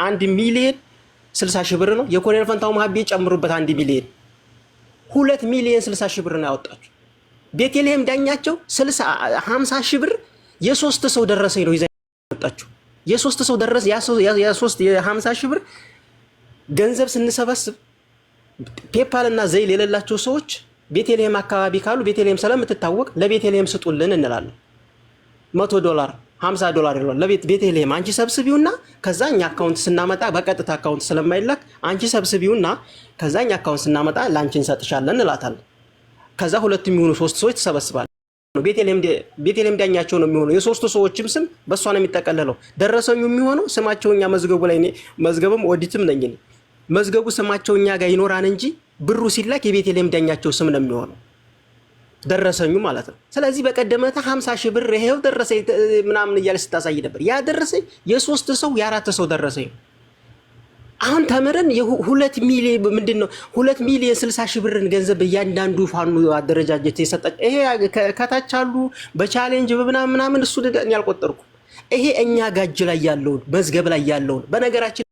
1 ሚሊዮን 60 ሺህ ብር ነው የኮሎኔል ፈንታው ማቢ ጨምሩበት 1 ሚሊዮን 2 ሚሊዮን 60 ሺህ ብር ነው ያወጣችው ቤተልሔም ዳኛቸው 50 ሺህ ብር የሶስት ሰው ደረሰኝ ነው ይዘጣችሁ የሶስት ሰው ደረሰ ያ3 የ50 ሺህ ብር ገንዘብ ስንሰበስብ ፔፓል እና ዘይል የሌላቸው ሰዎች ቤተልሔም አካባቢ ካሉ ቤተልሔም ስለምትታወቅ ለቤተልሔም ስጡልን እንላለን $100 $50 ይላል ለቤተልሔም አንቺ ሰብስቢውና ከዛኛ አካውንት ስናመጣ በቀጥታ አካውንት ስለማይላክ አንቺ ሰብስቢውና ከዛኛ አካውንት ስናመጣ ላንቺ እንሰጥሻለን እንላታለን ከዛ ሁለት የሚሆኑ ሶስት ሰዎች ተሰበስባሉ ነው ቤተልሔም ዳኛቸው ነው የሚሆነው የሶስቱ ሰዎችም ስም በሷ ነው የሚጠቀለለው ደረሰኙ የሚሆነው ስማቸውኛ መዝገቡ ላይ መዝገብም ኦዲትም ነኝ መዝገቡ ስማቸውኛ ጋር ይኖራን እንጂ ብሩ ሲላክ የቤተልሔም ዳኛቸው ስም ነው የሚሆነው ደረሰኙ ማለት ነው ስለዚህ በቀደመታ 50 ሺህ ብር ይሄው ደረሰኝ ምናምን እያለ ስታሳይ ነበር ያ ደረሰኝ የሶስት ሰው የአራት ሰው ደረሰኝ አሁን ተመረን የ2 ሚሊዮን ምንድነው 2 ሚሊዮን 60 ሺህ ብርን ገንዘብ እያንዳንዱ ፋኑ አደረጃጀት የሰጠች ይሄ ከታች አሉ በቻሌንጅ በምናምን እሱ ያልቆጠርኩ ይሄ እኛ ጋጅ ላይ ያለው መዝገብ ላይ ያለው በነገራችን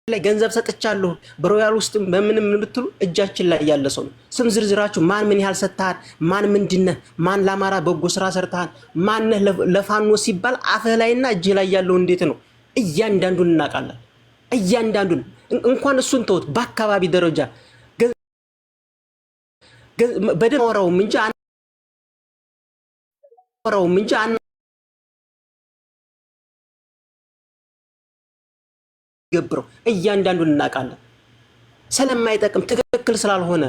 ላይ ገንዘብ ሰጥቻለሁ በሮያል ውስጥ በምንም ምትሉ እጃችን ላይ ያለ ሰው ስም ዝርዝራችሁ ማን ምን ያህል ሰጣን ማን ምንድነው ማን ለአማራ በጎ ስራ ሰርታን ማን ለፋኖ ሲባል አፈ ላይና እጅ ላይ ያለው እንዴት ነው እያንዳንዱን እናቃለን እያንዳንዱን እንኳን እሱን ተውት በአካባቢ ደረጃ በደማራው ምንጭ ገብረው እያንዳንዱን እናቃለን ስለማይጠቅም ትክክል ስላልሆነ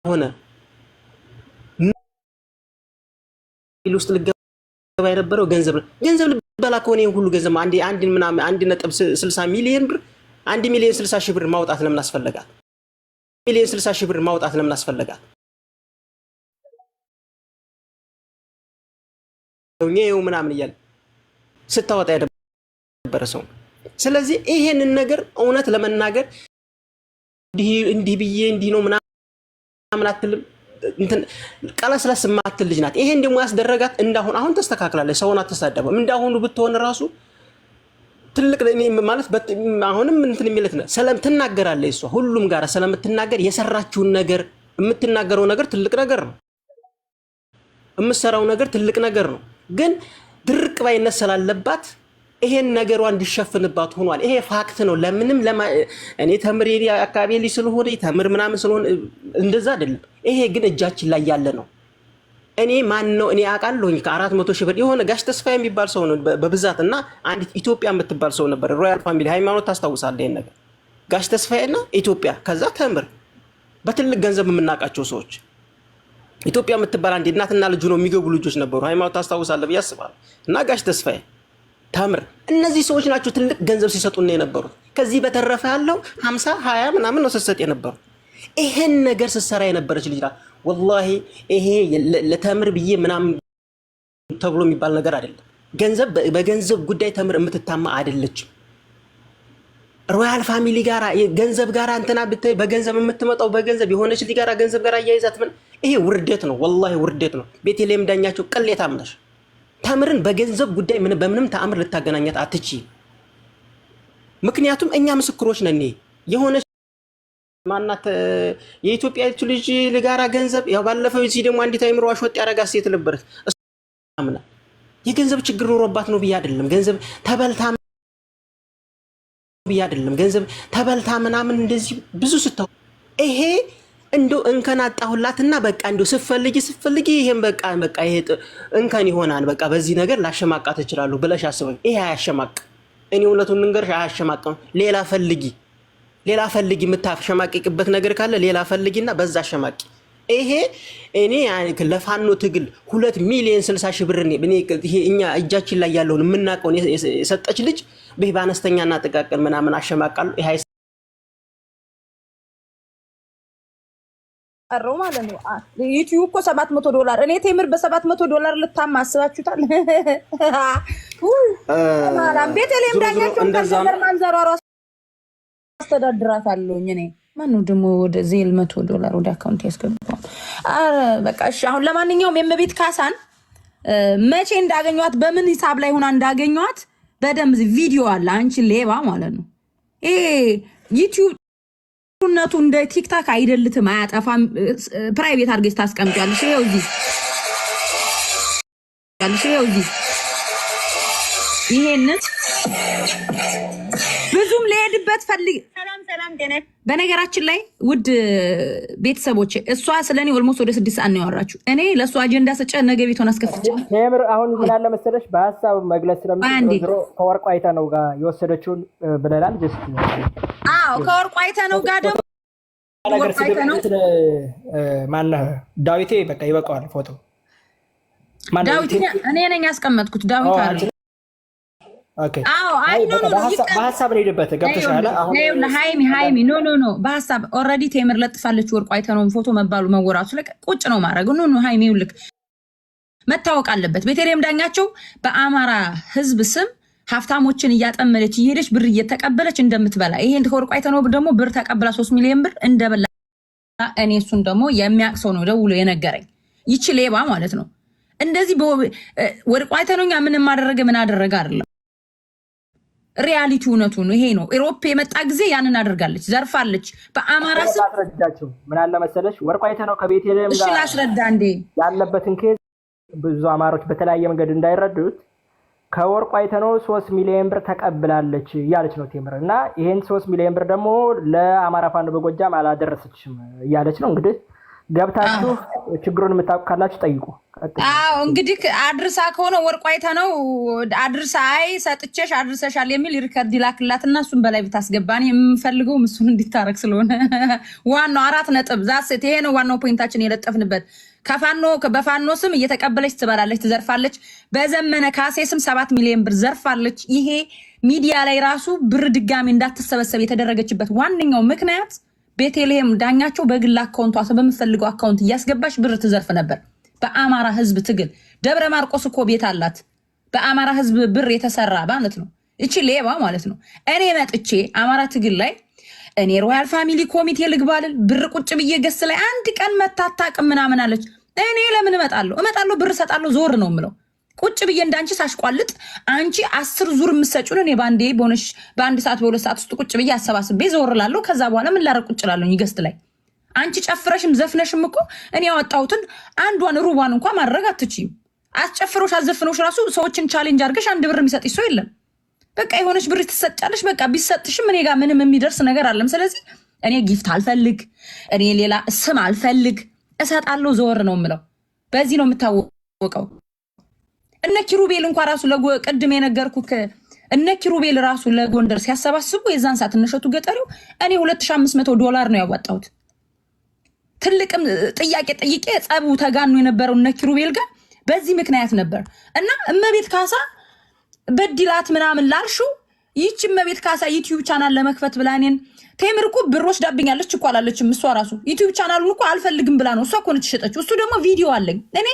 ሆነ ውስጥ ልገባ የነበረው ገንዘብ ልበላ ከሆነ ይሄን ሁሉ ገንዘብ አንድ ምናምን 1.60 ሚሊዮን ብር 1 ሚሊዮን 60 ሺህ ብር ማውጣት ለምን አስፈልጋል? ሚሊዮን 60 ሺህ ብር ማውጣት ለምን አስፈልጋል? ነው ምናምን እያለ ስታወጣ የነበረ ሰው። ስለዚህ ይሄንን ነገር እውነት ለመናገር እንዲህ ብዬ እንዲህ ነው ምናምን አትልም እንትን ቀለስለስ ማትል ልጅ ናት። ይሄን ደግሞ ያስደረጋት አሁን ተስተካክላለች። ሰውን አትሳደበም። እንዳሁኑ ብትሆን ራሱ ትልቅ ማለት አሁንም እንትን የሚለት ነው። ሰላም ትናገራለች። እሷ ሁሉም ጋር ስለምትናገር የሰራችውን ነገር የምትናገረው ነገር ትልቅ ነገር ነው። የምትሰራው ነገር ትልቅ ነገር ነው። ግን ድርቅ ባይነት ስላለባት ይሄን ነገሯ እንዲሸፍንባት ሆኗል። ይሄ ፋክት ነው። ለምንም እኔ ተምር አካባቢ ላይ ስለሆነ ተምር ምናምን ስለሆነ እንደዛ አይደለም። ይሄ ግን እጃችን ላይ ያለ ነው። እኔ ማን ነው እኔ አውቃለሁኝ ከ400 ሺህ ብር የሆነ ጋሽ ተስፋዬ የሚባል ሰው ነው በብዛት እና አንዲት ኢትዮጵያ የምትባል ሰው ነበር። ሮያል ፋሚሊ ሃይማኖት ታስታውሳለህ? ይሄን ነገር ጋሽ ተስፋዬና ኢትዮጵያ ከዛ ተምር በትልቅ ገንዘብ የምናውቃቸው ሰዎች ኢትዮጵያ የምትባል አንድ እናትና ልጅ ነው የሚገቡ ልጆች ነበሩ። ሃይማኖት ታስታውሳለህ ብዬ አስባለሁ። እና ጋሽ ተስፋዬ ተምር እነዚህ ሰዎች ናቸው ትልቅ ገንዘብ ሲሰጡን የነበሩት። ከዚህ በተረፈ ያለው 50 20 ምናምን ነው ሲሰጥ የነበረው። ይሄን ነገር ስትሰራ የነበረች ልጅ ናት። ወላሂ ይሄ ለተምር ብዬ ምናምን ተብሎ የሚባል ነገር አይደለም። በገንዘብ ጉዳይ ተምር የምትታማ አይደለችም። ሮያል ፋሚሊ ጋራ ገንዘብ ጋራ እንትና ብታይ በገንዘብ የምትመጣው በገንዘብ የሆነች ልጅ ጋራ ገንዘብ ጋራ እያይዛት ምን ይሄ ውርደት ነው። ወላሂ ውርደት ነው። ቤተልሔም ዳኛቸው ቅሌታም ነሽ። ተምርን በገንዘብ ጉዳይ በምንም ተአምር ልታገናኛት አትችይም። ምክንያቱም እኛ ምስክሮች ነን። የሆነች ማናት የኢትዮጵያ ልጅ ለጋራ ገንዘብ ያው ባለፈው እዚህ ደግሞ አንዲት አይምሮ አሽወጥ ያረጋት ሴት ነበረች። አምና የገንዘብ ችግር ኖሮባት ነው ብዬ አይደለም። ገንዘብ ተበልታ ምናምን እንደዚህ ብዙ ስተው ይሄ እንደው እንከን አጣሁላትና በቃ እንደው ስፈልጊ ይሄን በቃ ይሄ እንከን ይሆናል በቃ በዚህ ነገር ላሸማቃት እችላለሁ ብለሽ አስበኝ። ይሄ አያሸማቅ። እኔ እውነቱን ልንገርሽ አያሸማቅም። ሌላ ፈልጊ የምታሸማቅቅበት ነገር ካለ ሌላ ፈልጊና በዛ አሸማቂ። ይሄ እኔ ለፋኖ ትግል 2 ሚሊዮን 60 ሺህ ብር ይሄ እኛ እጃችን ላይ ያለውን የምናውቀው የሰጠች ልጅ በአነስተኛና ጥቃቅን ምናምን አሸማቃሉ። ይሄ ቀረው ማለት ነው። ዩቲዩብ እኮ $700 እኔ ቴምር $700 ልታማ አስባችሁታል? ማላም ቤተልሔም ዳኛቸው ከሰበር ማንዘሯ አስተዳድራታለሁ እኔ ማነው ደግሞ ወደ ዜል $100 ወደ አካውንት ያስገባው። በቃ እሺ። አሁን ለማንኛውም የመቤት ካሳን መቼ እንዳገኘዋት በምን ሂሳብ ላይ ሆና እንዳገኘዋት በደምብ ቪዲዮ አለ። አንቺ ሌባ ማለት ነው። ይሄ ዩቲዩብ ነቱ እንደ ቲክታክ አይደልትም፣ አያጠፋም። ፕራይቬት አድርገሽ ታስቀምጫለሽ። ይሄው እዚህ ይሄንን ብዙም ለሄድበት ፈልግ። ሰላም ገነት። በነገራችን ላይ ውድ ቤተሰቦች እሷ ስለኔ ኦልሞስት ወደ 6 ሰዓት ነው ያወራችሁ። እኔ ለእሷ አጀንዳ ሰጨ ነገ ቤቷን አስከፍቼ ቴምር አሁን ምን አለ መሰለሽ በሀሳብ መግለጽ ስለምትሮ ከወርቁ አይተ ነው ጋር የወሰደችውን ብለናል። ጀስት ከወርቁ አይተ ነው ጋር ደግሞ ነገር ማነህ ዳዊቴ በቃ ይበቃዋል። ፎቶ ዳዊት እኔ ነኝ ያስቀመጥኩት። ዳዊት አይደል? ኦኬ። አይ ኖ በሐሳብ ነው የሄደበት። ገብተሻል? አሁን ሃይሚ ኖ በሐሳብ ኦልሬዲ ቴምር ለጥፋለች። ወርቁ አይተነው ፎቶ መባሉ መወራቱ ቁጭ ነው ማድረግ ኖ ሃይሚ ልክ መታወቅ አለበት። ቤተልሔም ዳኛቸው በአማራ ህዝብ ስም ሀብታሞችን እያጠመለች እየሄደች ብር እየተቀበለች እንደምትበላ ይሄን ወርቁ አይተነው ደግሞ ብር ተቀብላ 3 ሚሊዮን ብር እንደበላ እኔ እሱን ደግሞ የሚያውቅ ሰው ነው ደውሎ የነገረኝ። ይቺ ሌባ ማለት ነው። እንደዚህ ወርቁ አይተነውኛ ምን አደረገ አይደለም። ሪያሊቲ እውነቱ ነው። ይሄ ነው። ኢሮፕ የመጣ ጊዜ ያንን አድርጋለች፣ ዘርፋለች። በአማራ ስም አስረዳቸው። ምን አለ መሰለሽ ወርቁ አይተነው ከቤተልሔም ጋር እሺ አስረዳ እንዴ ያለበትን ኬዝ ብዙ አማሮች በተለያየ መንገድ እንዳይረዱት ከወርቁ አይተነው 3 ሚሊዮን ብር ተቀብላለች እያለች ነው ቴምር። እና ይሄን 3 ሚሊዮን ብር ደግሞ ለአማራ ፋኖ በጎጃም አላደረሰችም እያለች ነው። እንግዲህ ገብታችሁ ችግሩን የምታውቁ ካላችሁ ጠይቁ። አዎ እንግዲህ አድርሳ ከሆነ ወርቋይታ ነው አድርሳ አይ ሰጥቼሽ አድርሰሻል የሚል ሪከርድ ይላክላትና እሱን በላይ ብታስገባኝ የምፈልገው እሱን እንዲታረክ ስለሆነ ዋናው 4 ነጥብ ዛሴት ይሄ ነው ዋናው ፖይንታችን የለጠፍንበት። በፋኖ ስም እየተቀበለች ትበላለች፣ ትዘርፋለች። በዘመነ ካሴ ስም 7 ሚሊዮን ብር ዘርፋለች። ይሄ ሚዲያ ላይ ራሱ ብር ድጋሚ እንዳትሰበሰብ የተደረገችበት ዋነኛው ምክንያት ቤተልሔም ዳኛቸው በግል አካውንቷ በምትፈልገው አካውንት እያስገባች ብር ትዘርፍ ነበር። በአማራ ህዝብ ትግል ደብረ ማርቆስ እኮ ቤት አላት። በአማራ ህዝብ ብር የተሰራ ማለት ነው። እቺ ሌባ ማለት ነው። እኔ መጥቼ አማራ ትግል ላይ እኔ ሮያል ፋሚሊ ኮሚቴ ልግባል ብር ቁጭ ብዬ ገስ ላይ አንድ ቀን መታታቅም ምናምን አለች። እኔ ለምን እመጣለሁ ብር ሰጣለሁ ዞር ነው የምለው። ቁጭ ብዬ እንዳንቺ ሳሽቋልጥ አንቺ 10 ዙር የምትሰጪውን እኔ ባንዴ ቦነሽ በአንድ ሰዓት በሁለት ሰዓት ውስጥ ቁጭ ብዬ አሰባስቤ ዞር እላለሁ። ከዛ በኋላ ምን ላረቅ ቁጭ እላለሁ ይገስት ላይ አንቺ ጨፍረሽም ዘፍነሽም እኮ እኔ ያወጣሁትን አንዷን ሩባን እንኳን ማድረግ አትችይም። አስጨፍሮሽ አዘፍኖሽ ራሱ ሰዎችን ቻሌንጅ አድርገሽ አንድ ብር የሚሰጥሽ ሰው የለም። በቃ የሆነች ብር ትሰጫለሽ። በቃ ቢሰጥሽም እኔ ጋር ምንም የሚደርስ ነገር አለም። ስለዚህ እኔ ጊፍት አልፈልግ፣ እኔ ሌላ ስም አልፈልግ፣ እሰጣለሁ ዞር ነው የምለው። በዚህ ነው የምታወቀው። እነ ኪሩቤል እንኳን ራሱ ቅድም የነገርኩት እነ ኪሩቤል ራሱ ለጎንደር ሲያሰባስቡ የዛን ሰዓት እነሸቱ ገጠሪው እኔ $2500 ነው ያዋጣሁት። ትልቅም ጥያቄ ጠይቄ ጸቡ ተጋኑ የነበረው እነ ኪሩቤል ጋር በዚህ ምክንያት ነበር። እና እመቤት ካሳ በድላት ምናምን ላልሹ ይህች እመቤት ካሳ ዩቲዩብ ቻናል ለመክፈት ብላ እኔን ቴምር እኮ ብር ወስዳብኛለች እኮ አላለችም። እሷ ራሱ ዩቲዩብ ቻናሉን እኮ አልፈልግም ብላ ነው እሷ እኮ ነች የሸጠችው። እሱ ደግሞ ቪዲዮ አለኝ እኔ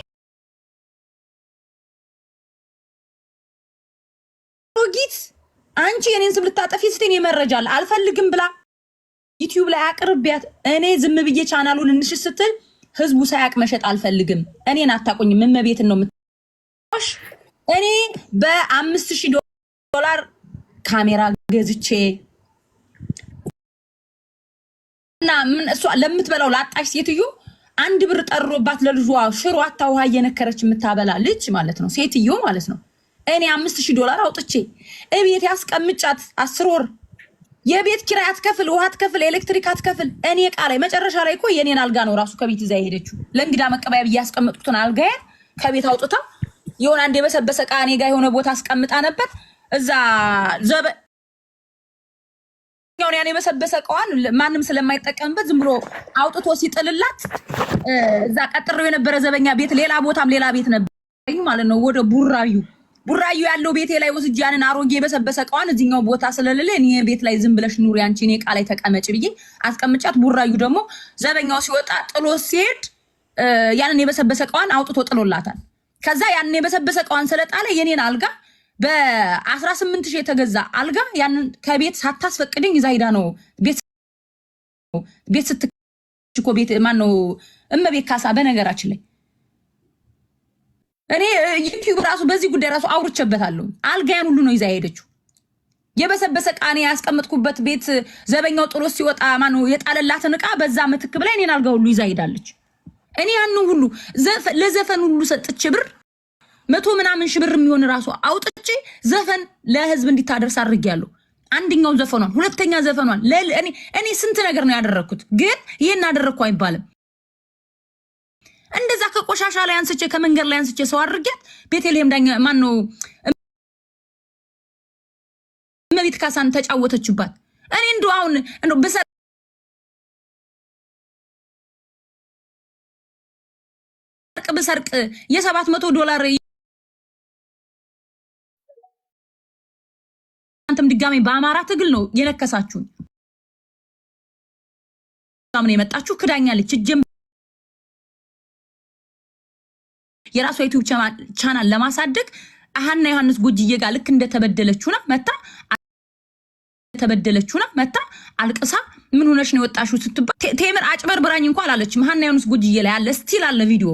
ጊት አንቺ የኔን ስም ልታጠፊ ስትኝ የመረጃል አልፈልግም ብላ ዩቲዩብ ላይ አቅርቢያት እኔ ዝም ብዬ ቻናሉን እንሽ ስትል ህዝቡ ሳያቅ መሸጥ አልፈልግም። እኔን አታቆኝም። እመቤትን ነው ምትሽ። እኔ $5000 ካሜራ ገዝቼ እና ምን እሷ ለምትበላው ላጣሽ ሴትዮ አንድ ብር ጠሮባት ለልጇ ሽሮ አታውሃ እየነከረች የምታበላ ልጅ ማለት ነው ሴትዮ ማለት ነው። እኔ $5000 አውጥቼ እቤት ያስቀምጫት 10 ወር የቤት ኪራይ አትከፍል፣ ውሃ አትከፍል፣ ኤሌክትሪክ አትከፍል። እኔ ቃላይ መጨረሻ ላይ እኮ የኔን አልጋ ነው ራሱ ከቤት ይዛ ሄደችው። ለእንግዳ መቀበያ ብዬ ያስቀመጥኩትን አልጋዬን ከቤት አውጥታ የሆነ አንድ የበሰበሰ ዕቃ እኔ ጋር የሆነ ቦታ አስቀምጣ ነበር። እዛ ዘበኛውን ያን የበሰበሰ ዕቃዋን ማንም ስለማይጠቀምበት ዝም ብሎ አውጥቶ ሲጥልላት እዛ ቀጥሬው የነበረ ዘበኛ ቤት ሌላ ቦታም ሌላ ቤት ነበር ማለት ነው። ወደ ቡራዩ ያለው ቤቴ ላይ ወስጄ ያንን አሮጌ የበሰበሰ ዕቃዋን እዚህኛው ቦታ ስለሌለ እኔ ቤት ላይ ዝም ብለሽ ኑሪ አንቺ እኔ ዕቃ ላይ ተቀመጭ ብዬ አስቀምጫት። ቡራዩ ደግሞ ዘበኛው ሲወጣ ጥሎ ሲሄድ ያንን የበሰበሰ ዕቃዋን አውጥቶ ጥሎላታል። ከዛ ያንን የበሰበሰ ዕቃዋን ስለጣለ የኔን አልጋ በ18000 የተገዛ አልጋ ያንን ከቤት ሳታስፈቅደኝ ይዛ ሄዳ ነው ቤት ስትኮ ቤት ማን ነው እመቤት ካሳ። በነገራችን ላይ እኔ ዩቲዩብ ራሱ በዚህ ጉዳይ ራሱ አውርቼበታለሁ። አልጋያን ሁሉ ነው ይዛ ሄደችው። የበሰበሰ ዕቃ እኔ ያስቀመጥኩበት ቤት ዘበኛው ጥሎ ሲወጣ ማን ነው የጣለላትን ዕቃ በዛ ምትክ ብላ እኔን አልጋ ሁሉ ይዛ ሄዳለች። እኔ ያን ሁሉ ለዘፈን ሁሉ ሰጥቼ ብር 100 ምናምን ሺህ ብር የሚሆን ራሱ አውጥቼ ዘፈን ለህዝብ እንዲታደርስ አድርጌያለሁ። አንደኛው ዘፈኗን፣ ሁለተኛ ዘፈኗን እኔ ስንት ነገር ነው ያደረኩት። ግን ይሄን አደረኩ አይባልም። እንደዛ ከቆሻሻ ላይ አንስቼ ከመንገር ላይ አንስቼ ሰው አድርጌት ቤተልሔም ዳኛ ማን ነው እመቤት ካሳን ተጫወተችባት። እኔ እንደው አሁን እንደው በሰርቅ $700 አንተም ድጋሜ በአማራ ትግል ነው የነከሳችሁኝ። ታምን የመጣችሁ ክዳኛለች እጅም የራሷ ዩቲዩብ ቻናል ለማሳደግ አሃና ዮሐንስ ጎጅዬ ጋር ልክ እንደተበደለችውና መታ አልቅሳ ምን ሆነሽ ነው የወጣሽው ስትባል ቴምር አጭበርብራኝ እንኳን አላለችም። አሃና ዮሐንስ ጎጅዬ ላይ አለ ስቲል አለ ቪዲዮ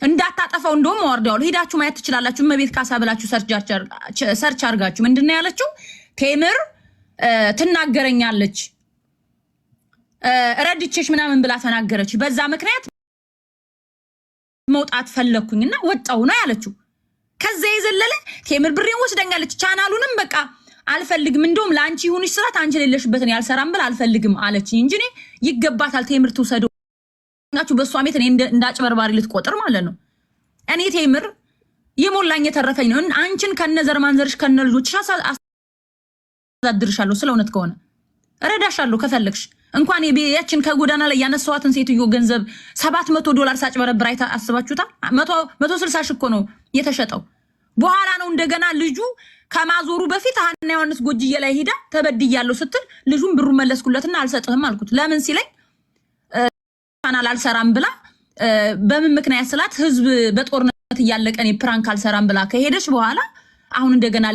እንዳታጠፋው እንደውም ወርደዋል። ሄዳችሁ ማየት ትችላላችሁ። እመቤት ካሳ ብላችሁ ሰርች አርጋችሁ ምንድነው ያለችው? ቴምር ትናገረኛለች ረድቼሽ ምናምን ብላ ተናገረች። በዛ ምክንያት መውጣት ፈለኩኝና ወጣው ነው ያለችው። ከዛ የዘለለ ቴምር ብሬን ወስደኛለች። ቻናሉንም በቃ አልፈልግም እንደውም ላንቺ ይሁንሽ ስራት አንቺ ሌለሽበትን ያልሰራም ብላ አልፈልግም አለችኝ እንጂ እኔ ይገባታል ቴምር ትውሰደው ናችሁ በሷ ቤት እኔ እንዳጭበርባሪ ልትቆጥር ማለት ነው። እኔ ቴምር የሞላኝ የተረፈኝ ነው። አንቺን ከነዘር ማንዘርሽ ከነልጆችሽ አሳድርሻለሁ። ስለእውነት ከሆነ እረዳሻለሁ ከፈለግሽ እንኳን ያችን ከጎዳና ላይ ያነሳዋትን ሴትዮ ገንዘብ $700 ሳጭበረብር አይታ አስባችሁታል? 160 ሺህ እኮ ነው የተሸጠው። በኋላ ነው እንደገና ልጁ ከማዞሩ በፊት ሀና ዮሐንስ ጎጅዬ ላይ ሄዳ ተበድያለሁ ስትል ልጁን ብሩ መለስኩለትና አልሰጥህም አልኩት። ለምን ሲለኝ ቻናል አልሰራም ብላ በምን ምክንያት ስላት ህዝብ በጦርነት እያለቀ እኔ ፕራንክ አልሰራም ብላ ከሄደች በኋላ አሁን እንደገና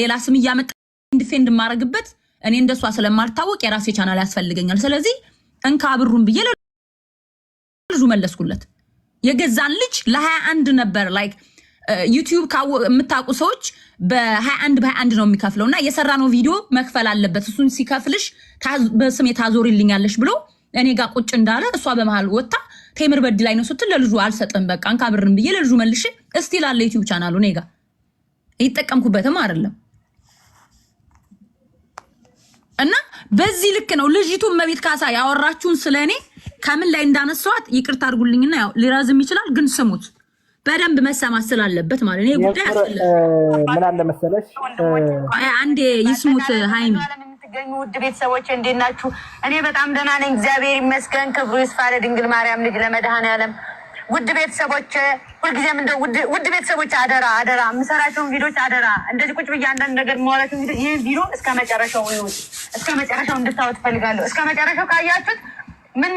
ሌላ ስም እያመጣ ዲፌንድ ማረግበት እኔ እንደሷ ስለማልታወቅ የራሴ ቻናል ያስፈልገኛል። ስለዚህ እንካ ብሩን ብዬ ልጁ መለስኩለት። የገዛን ልጅ ለ21 ነበር ላይክ ዩቲዩብ የምታውቁ ሰዎች በ21 ነው የሚከፍለውና የሰራነው ቪዲዮ መክፈል አለበት። እሱን ሲከፍልሽ በስሜ ታዞሪልኛለሽ ብሎ እኔ ጋር ቁጭ እንዳለ እሷ በመሃል ወጣ ቴምር በድ ላይ ነው ስትል ለልጁ አልሰጥም በቃ እንካ ብርን ብዬ ለልጁ መልሽ እስቲል አለ ዩቲዩብ ቻናሉ እኔ ጋር ይተቀምኩበትም አይደለም። እና በዚህ ልክ ነው ልጅቱ መቤት ካሳ ያወራችሁን ስለኔ ከምን ላይ እንዳነሳዋት ይቅርታ አድርጉልኝና ያው ሊራዝም ይችላል ግን ስሙት በደንብ መሰማት ስላለበት ማለት ነው። ይሄ ጉዳይ አስፈላጊ ምን አለ መሰለሽ አንዴ ይስሙት። ሃይሚ የምትገኙ ውድ ቤተሰቦች እንዴት ናችሁ? እኔ በጣም ደህና ነኝ፣ እግዚአብሔር ይመስገን። ክብሩ ይስፋ ለድንግል ማርያም ልጅ ለመድኃኔዓለም። ውድ ቤተሰቦች ሁልጊዜም እንደው ውድ ቤተሰቦች አደራ የምሰራቸውን ቪዲዮች አደራ እንደዚህ ቁጭ ብዬ አንዳንድ ነገር የማወራቸውን ቪዲዮ ይህን ቪዲዮ እስከ መጨረሻው እንድታዩት እፈልጋለሁ። እስከ መጨረሻው ካያችሁት ምን